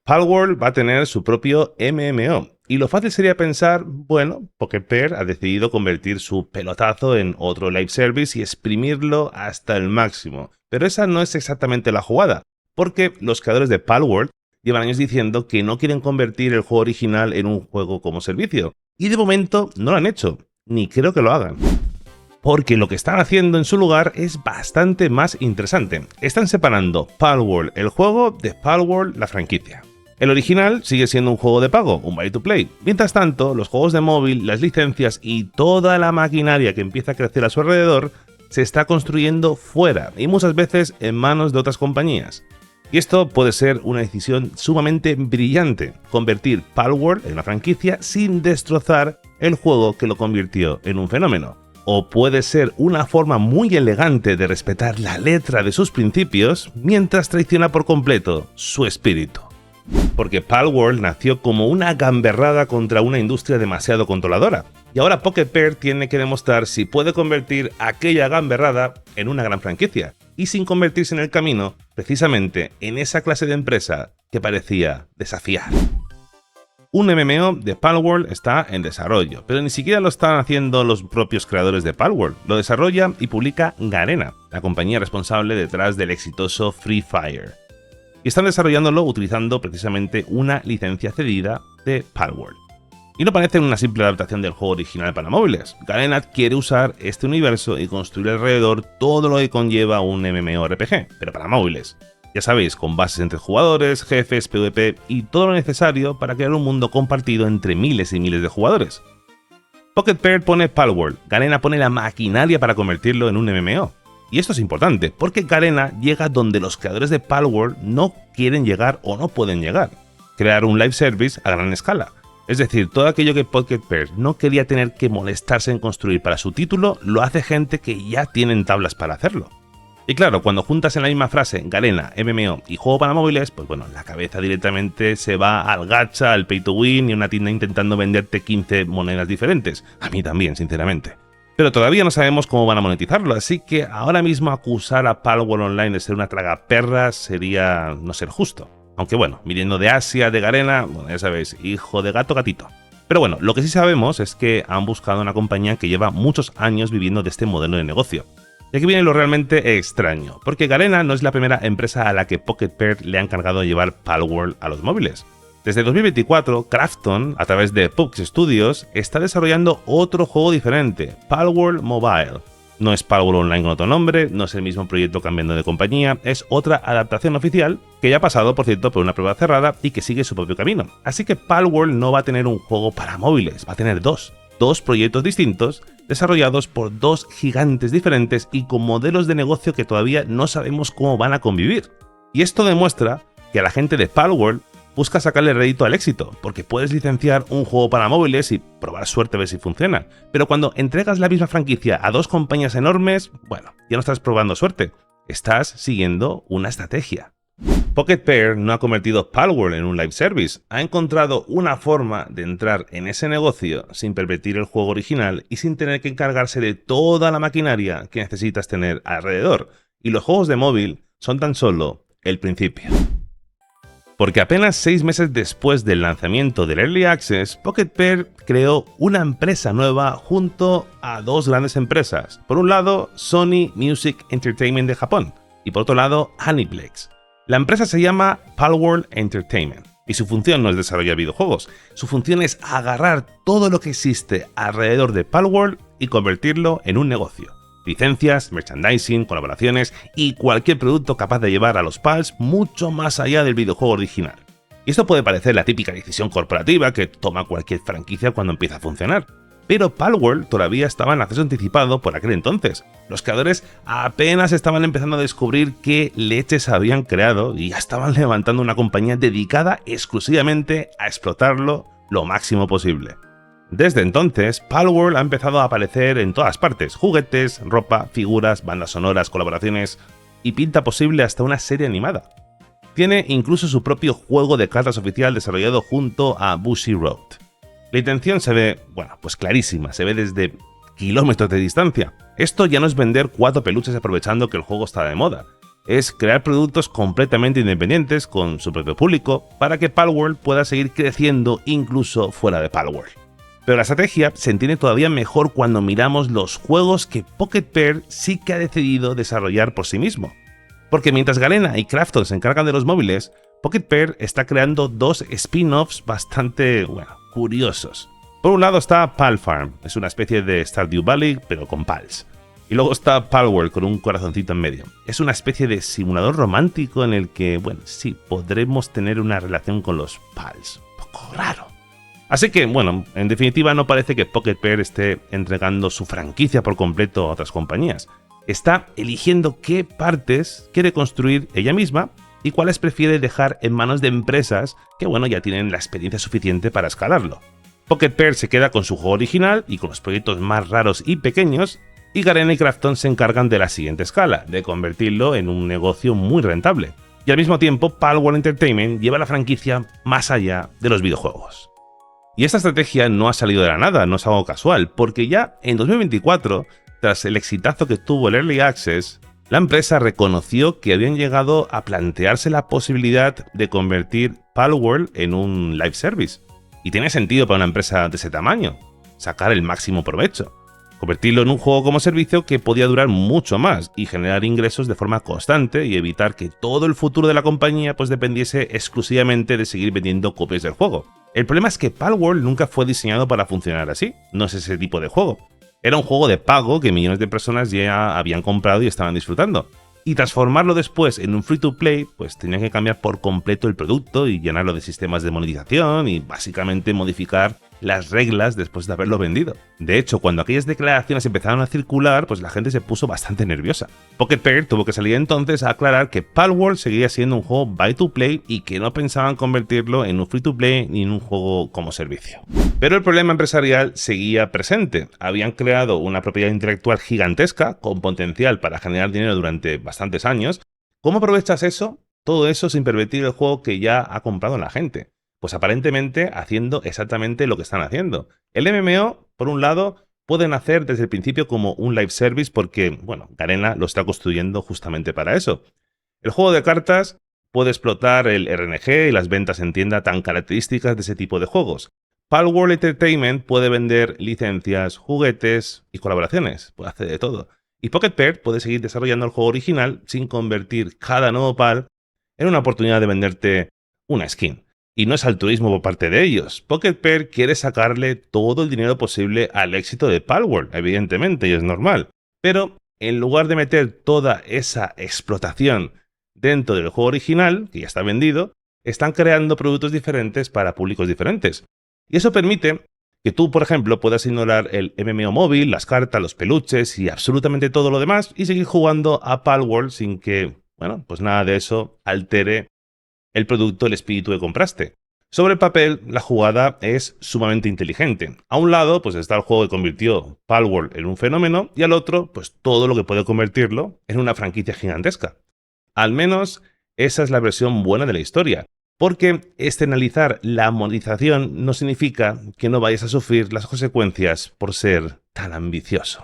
Palworld va a tener su propio MMO, y lo fácil sería pensar, bueno, Pocket Pair ha decidido convertir su pelotazo en otro live service y exprimirlo hasta el máximo. Pero esa no es exactamente la jugada, porque los creadores de Palworld llevan años diciendo que no quieren convertir el juego original en un juego como servicio, y de momento no lo han hecho, ni creo que lo hagan. Porque lo que están haciendo en su lugar es bastante más interesante. Están separando Palworld el juego de Palworld la franquicia. El original sigue siendo un juego de pago, un buy to play. Mientras tanto, los juegos de móvil, las licencias y toda la maquinaria que empieza a crecer a su alrededor se está construyendo fuera y muchas veces en manos de otras compañías. Y esto puede ser una decisión sumamente brillante, convertir Palworld en una franquicia sin destrozar el juego que lo convirtió en un fenómeno. O puede ser una forma muy elegante de respetar la letra de sus principios mientras traiciona por completo su espíritu. Porque Palworld nació como una gamberrada contra una industria demasiado controladora, y ahora Pocket Pair tiene que demostrar si puede convertir aquella gamberrada en una gran franquicia, y sin convertirse en el camino precisamente en esa clase de empresa que parecía desafiar. Un MMO de Palworld está en desarrollo, pero ni siquiera lo están haciendo los propios creadores de Palworld. Lo desarrolla y publica Garena, la compañía responsable detrás del exitoso Free Fire. Y están desarrollándolo utilizando precisamente una licencia cedida de Palworld. Y no parece una simple adaptación del juego original para móviles. Garena quiere usar este universo y construir alrededor todo lo que conlleva un MMORPG, pero para móviles. Ya sabéis, con bases entre jugadores, jefes, PvP y todo lo necesario para crear un mundo compartido entre miles y miles de jugadores. Pocket Pair pone Palworld, Garena pone la maquinaria para convertirlo en un MMO. Y esto es importante, porque Garena llega donde los creadores de Palworld no quieren llegar o no pueden llegar. Crear un live service a gran escala. Es decir, todo aquello que Pocket Pair no quería tener que molestarse en construir para su título, lo hace gente que ya tienen tablas para hacerlo. Y claro, cuando juntas en la misma frase Garena, MMO y juego para móviles, pues bueno, la cabeza directamente se va al gacha, al pay to win y una tienda intentando venderte 15 monedas diferentes. A mí también, sinceramente. Pero todavía no sabemos cómo van a monetizarlo, así que ahora mismo acusar a Palworld Online de ser una tragaperras sería no ser justo. Aunque bueno, viniendo de Asia, de Garena, bueno, ya sabéis, hijo de gato, gatito. Pero bueno, lo que sí sabemos es que han buscado una compañía que lleva muchos años viviendo de este modelo de negocio. Y aquí viene lo realmente extraño, porque Garena no es la primera empresa a la que Pocket Pair le ha encargado de llevar Palworld a los móviles. Desde 2024, Krafton, a través de Puck Studios, está desarrollando otro juego diferente, Palworld Mobile. No es Palworld Online con otro nombre, no es el mismo proyecto cambiando de compañía, es otra adaptación oficial que ya ha pasado, por cierto, por una prueba cerrada y que sigue su propio camino. Así que Palworld no va a tener un juego para móviles, va a tener dos proyectos distintos desarrollados por dos gigantes diferentes y con modelos de negocio que todavía no sabemos cómo van a convivir. Y esto demuestra que a la gente de Palworld busca sacarle rédito al éxito, porque puedes licenciar un juego para móviles y probar suerte a ver si funciona. Pero cuando entregas la misma franquicia a dos compañías enormes, bueno, ya no estás probando suerte, estás siguiendo una estrategia. Pocket Pair no ha convertido Palworld en un live service, ha encontrado una forma de entrar en ese negocio sin pervertir el juego original y sin tener que encargarse de toda la maquinaria que necesitas tener alrededor. Y los juegos de móvil son tan solo el principio. Porque apenas 6 meses después del lanzamiento del Early Access, Pocket Pair creó una empresa nueva junto a dos grandes empresas. Por un lado, Sony Music Entertainment de Japón y por otro lado, Aniplex. La empresa se llama Palworld Entertainment y su función no es desarrollar videojuegos, su función es agarrar todo lo que existe alrededor de Palworld y convertirlo en un negocio. Licencias, merchandising, colaboraciones y cualquier producto capaz de llevar a los Pals mucho más allá del videojuego original. Y esto puede parecer la típica decisión corporativa que toma cualquier franquicia cuando empieza a funcionar. Pero Palworld todavía estaba en acceso anticipado por aquel entonces. Los creadores apenas estaban empezando a descubrir qué leches habían creado y ya estaban levantando una compañía dedicada exclusivamente a explotarlo lo máximo posible. Desde entonces, Palworld ha empezado a aparecer en todas partes, juguetes, ropa, figuras, bandas sonoras, colaboraciones y pinta posible hasta una serie animada. Tiene incluso su propio juego de cartas oficial desarrollado junto a Bushiroad. La intención se ve, bueno, pues clarísima, se ve desde kilómetros de distancia. Esto ya no es vender 4 peluches aprovechando que el juego está de moda. es crear productos completamente independientes con su propio público para que Palworld pueda seguir creciendo incluso fuera de Palworld. Pero la estrategia se entiende todavía mejor cuando miramos los juegos que Pocket Pair sí que ha decidido desarrollar por sí mismo. Porque mientras Garena y Krafton se encargan de los móviles, Pocket Pair está creando dos spin-offs bastante, curiosos. Por un lado está Pal Farm, es una especie de Stardew Valley pero con pals. Y luego está Palworld con un corazoncito en medio. Es una especie de simulador romántico en el que, sí, podremos tener una relación con los pals. Un poco raro. Así que, en definitiva no parece que Pocket Pair esté entregando su franquicia por completo a otras compañías. Está eligiendo qué partes quiere construir ella misma y cuáles prefiere dejar en manos de empresas que, ya tienen la experiencia suficiente para escalarlo. Pocket Pair se queda con su juego original y con los proyectos más raros y pequeños, y Garena y Krafton se encargan de la siguiente escala, de convertirlo en un negocio muy rentable. Y al mismo tiempo, Palworld Entertainment lleva la franquicia más allá de los videojuegos. Y esta estrategia no ha salido de la nada, no es algo casual, porque ya en 2024, tras el exitazo que tuvo el Early Access, la empresa reconoció que habían llegado a plantearse la posibilidad de convertir Palworld en un live service. Y tiene sentido para una empresa de ese tamaño, sacar el máximo provecho. Convertirlo en un juego como servicio que podía durar mucho más y generar ingresos de forma constante y evitar que todo el futuro de la compañía dependiese exclusivamente de seguir vendiendo copias del juego. El problema es que Palworld nunca fue diseñado para funcionar así, no es ese tipo de juego. Era un juego de pago que millones de personas ya habían comprado y estaban disfrutando. Y transformarlo después en un free to play, tenían que cambiar por completo el producto y llenarlo de sistemas de monetización y básicamente modificar las reglas después de haberlo vendido. De hecho, cuando aquellas declaraciones empezaron a circular, la gente se puso bastante nerviosa. Pocket Pair tuvo que salir entonces a aclarar que Palworld seguía siendo un juego buy to play y que no pensaban convertirlo en un free to play ni en un juego como servicio. Pero el problema empresarial seguía presente. Habían creado una propiedad intelectual gigantesca con potencial para generar dinero durante bastantes años. ¿Cómo aprovechas eso? Todo eso sin pervertir el juego que ya ha comprado la gente. Pues aparentemente haciendo exactamente lo que están haciendo. El MMO, por un lado, pueden hacer desde el principio como un live service porque, Garena lo está construyendo justamente para eso. El juego de cartas puede explotar el RNG y las ventas en tienda tan características de ese tipo de juegos. Palworld Entertainment puede vender licencias, juguetes y colaboraciones, puede hacer de todo. Y Pocket Pair puede seguir desarrollando el juego original sin convertir cada nuevo PAL en una oportunidad de venderte una skin. Y no es altruismo por parte de ellos. Pocket Pair quiere sacarle todo el dinero posible al éxito de Palworld, evidentemente, y es normal. Pero en lugar de meter toda esa explotación dentro del juego original, que ya está vendido, están creando productos diferentes para públicos diferentes. Y eso permite que tú, por ejemplo, puedas ignorar el MMO móvil, las cartas, los peluches y absolutamente todo lo demás y seguir jugando a Palworld sin que, nada de eso altere el producto, el espíritu que compraste. Sobre el papel, la jugada es sumamente inteligente. A un lado, está el juego que convirtió Palworld en un fenómeno y al otro, todo lo que puede convertirlo en una franquicia gigantesca. Al menos, esa es la versión buena de la historia. Porque externalizar la monetización no significa que no vayas a sufrir las consecuencias por ser tan ambicioso.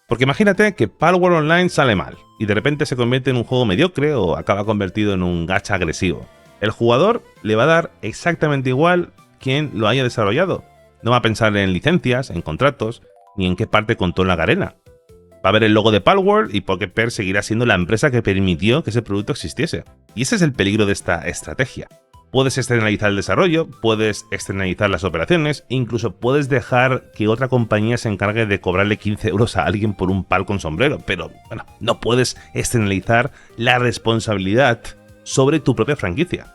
Porque imagínate que Palworld Online sale mal y de repente se convierte en un juego mediocre o acaba convertido en un gacha agresivo. El jugador le va a dar exactamente igual quién lo haya desarrollado. No va a pensar en licencias, en contratos, ni en qué parte contó la Garena. Va a ver el logo de Palworld y Pocket Pair seguirá siendo la empresa que permitió que ese producto existiese. Y ese es el peligro de esta estrategia. Puedes externalizar el desarrollo, puedes externalizar las operaciones, e incluso puedes dejar que otra compañía se encargue de cobrarle 15 euros a alguien por un pal con sombrero, pero no puedes externalizar la responsabilidad sobre tu propia franquicia.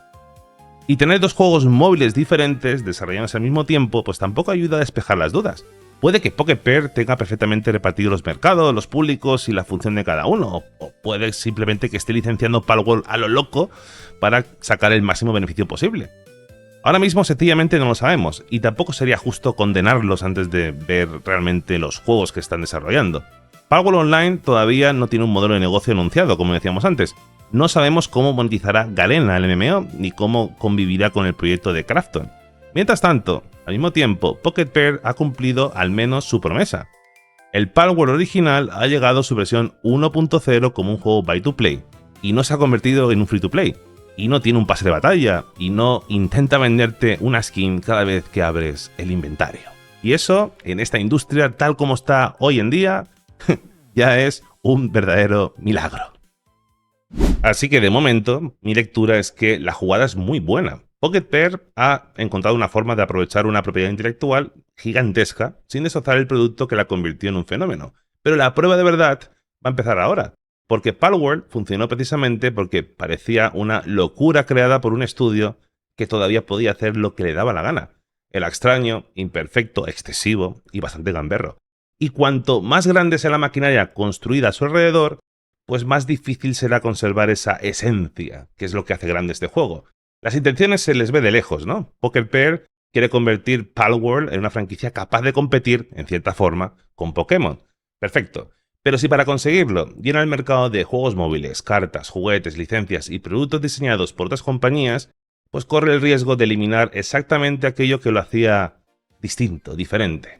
Y tener dos juegos móviles diferentes desarrollados al mismo tiempo, tampoco ayuda a despejar las dudas. Puede que Pocket Pair tenga perfectamente repartidos los mercados, los públicos y la función de cada uno, o puede simplemente que esté licenciando Palworld a lo loco para sacar el máximo beneficio posible. Ahora mismo sencillamente no lo sabemos, y tampoco sería justo condenarlos antes de ver realmente los juegos que están desarrollando. Palworld Online todavía no tiene un modelo de negocio anunciado, como decíamos antes. No sabemos cómo monetizará Garena el MMO, ni cómo convivirá con el proyecto de Krafton. Mientras tanto, al mismo tiempo, Pocket Pair ha cumplido al menos su promesa. El Palworld original ha llegado a su versión 1.0 como un juego buy to play, y no se ha convertido en un free to play, y no tiene un pase de batalla, y no intenta venderte una skin cada vez que abres el inventario. Y eso, en esta industria tal como está hoy en día, ya es un verdadero milagro. Así que de momento, mi lectura es que la jugada es muy buena. Pocket Pair ha encontrado una forma de aprovechar una propiedad intelectual gigantesca sin destrozar el producto que la convirtió en un fenómeno. Pero la prueba de verdad va a empezar ahora, porque Palworld funcionó precisamente porque parecía una locura creada por un estudio que todavía podía hacer lo que le daba la gana. Era extraño, imperfecto, excesivo y bastante gamberro. Y cuanto más grande sea la maquinaria construida a su alrededor, pues más difícil será conservar esa esencia, que es lo que hace grande este juego. Las intenciones se les ve de lejos, ¿no? Pocket Pair quiere convertir Palworld en una franquicia capaz de competir, en cierta forma, con Pokémon. Perfecto. Pero si para conseguirlo llena el mercado de juegos móviles, cartas, juguetes, licencias y productos diseñados por otras compañías, pues corre el riesgo de eliminar exactamente aquello que lo hacía distinto, diferente.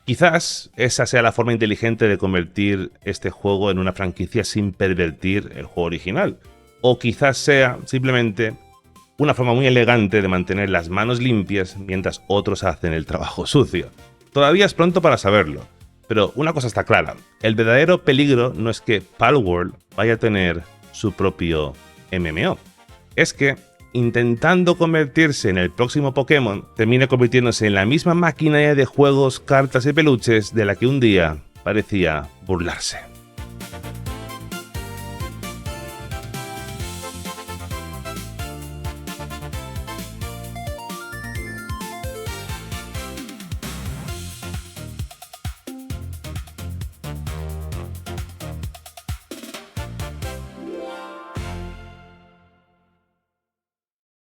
Quizás esa sea la forma inteligente de convertir este juego en una franquicia sin pervertir el juego original. O quizás sea simplemente una forma muy elegante de mantener las manos limpias mientras otros hacen el trabajo sucio. Todavía es pronto para saberlo, pero una cosa está clara, el verdadero peligro no es que Palworld vaya a tener su propio MMO, es que intentando convertirse en el próximo Pokémon, termina convirtiéndose en la misma maquinaria de juegos, cartas y peluches de la que un día parecía burlarse.